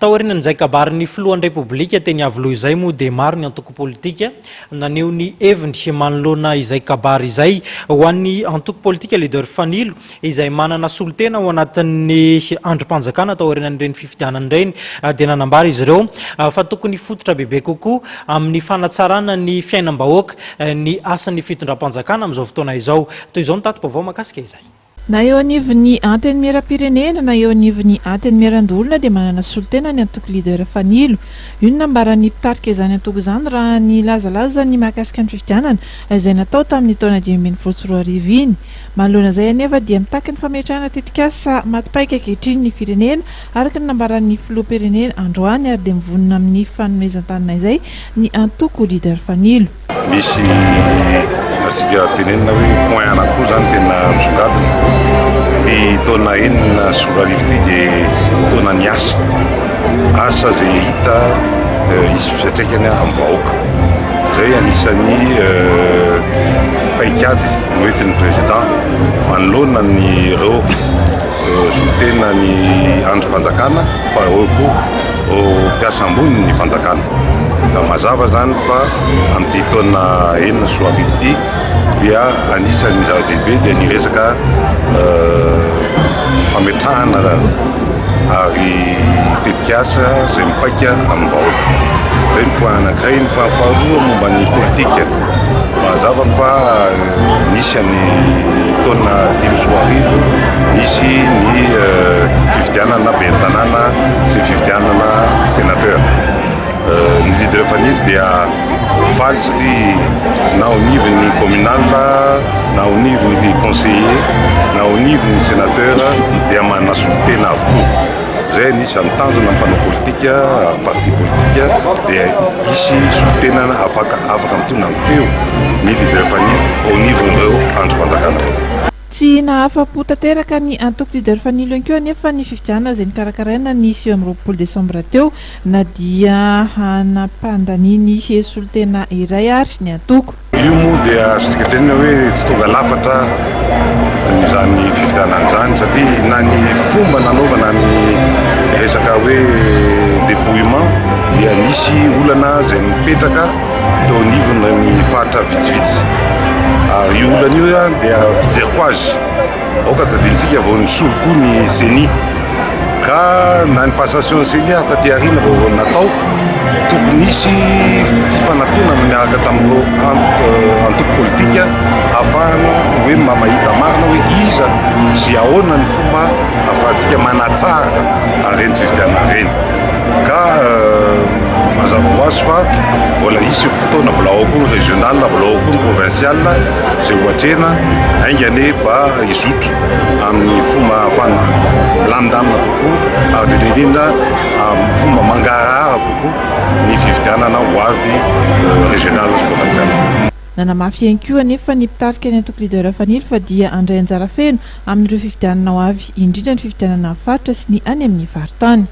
taorian'izay kabarin'ny filohan'ny repoblika teny avy izay moa dia maro ny antoko politika naneho ny heviny manoloana izay kabary izay ho an'ny antoko politika leader Fanilo izay manana solotena ao anatin'ny androm-panjakana taorian'ireny fifidianana ireny dia nanambara izy ireo fa tokony fototra bebe kokoa amin'ny fanatsarana ny fiainam-bahoaka ny asan'ny fitondram-panjakana amin'izao fotoana izao. Toy izao ny tato-baovao mahakasika izay. Na eo anivon'ny anteny miram-pirenena na eo anivon'ny anteny miran-dolona dia manana solotena ny antoko leader Fanilo. Io no nambaran'ny mpitarika izany antoko izany raha ny lazalaza ny mahakasika ny fifidianana izay natao tamin'ny taona 2024 iny. Manoloana izay anefa dia mitaky ny fametrahana tetikasa matipaika ankehitriny ny firenena araka ny nambaran'ny filoham-pirenena androany ary dia mivonona amin'ny fanomezan-tanana izay ny antoko leader Fanilo. Misy asika tenenina hoe point anankiroa zany tena misongadina. Ty taona enina sy roa arivo ty dia taona ny asa zay hita isy fiantraikany amin'ny vahoaka. Zay anisan'ny paikady noentin'ny président manoloana ny ireo solotena ny androm-panjakana fa eo koa mpiasa ambony ny fanjakana. Da mazava zany fa amin'ity taona enina sy roa arivo ty dia anisan'ny zava-dehibe dia ny resaka fametrahana ary tetikasa zay mipaika amin'ny vahoaka. Zay ny point anankiray. Ny point faharoa momba ny politika, mazava fa nisy any taona 5 sy roa arivo nisy ny fifidianana bentanàna sy fifidianana sénateur. Ny leader Fanilo dia faly satria na au niveau ny communal na au niveau ny conseiller na au niveau ny sénateur dia manana solotena avokoa. Zay nisy mitandrina mpanao politika parti politika dia isy solotena afaka mitondra amin'ny feo ny leader Fanilo au niveau ireo androm-panjakana. Tsy nahafa-po tanteraka ny antoko leader Fanilo ihany koa anefa ny fifidianana izay nikarakaraina nisy eo amin'ny 20 desambra teo na dia hanapandany solotena iray ary ny antoko. Io moa dia azontsika tenena hoe tsy tonga lafatra izany fifidianana izany satria na ny fomba nanaovana ny resaka hoe dépouillement dia nisy olana izay mipetraka teo anivona ny faritra vitsivitsy. Ary io olana io dia fijeriko azy aoka tadintsika vao nisolo koa ny CENI ka na ny passation CENI ary taty aoriana vao natao tokony nisy fifanatona miaraka tamin'ireo antoko politika ahafahana hoe mahita marina hoe iza sy ahoana ny fomba ahafahantsika manatsara areny fifidianana reny. Ka mazava ho azy fa mbola isy fotoana mbola ao koa ny régional, mbola ao koa ny provincial zay hoatrena aingane mba izotro amin'ny fomba ahafahana milamindamina kokoa ary dia indrindra amin'ny fomba mangarahara kokoa ny fifidianana ho avy régional sy provincial. Nanamafy ihany koa anefa ny mpitarika ny antoko leader Fanilo fa dia andray anjara feno amin'ireo fifidianana ho avy indrindra ny fifidianana faritra sy ny any amin'ny faritany.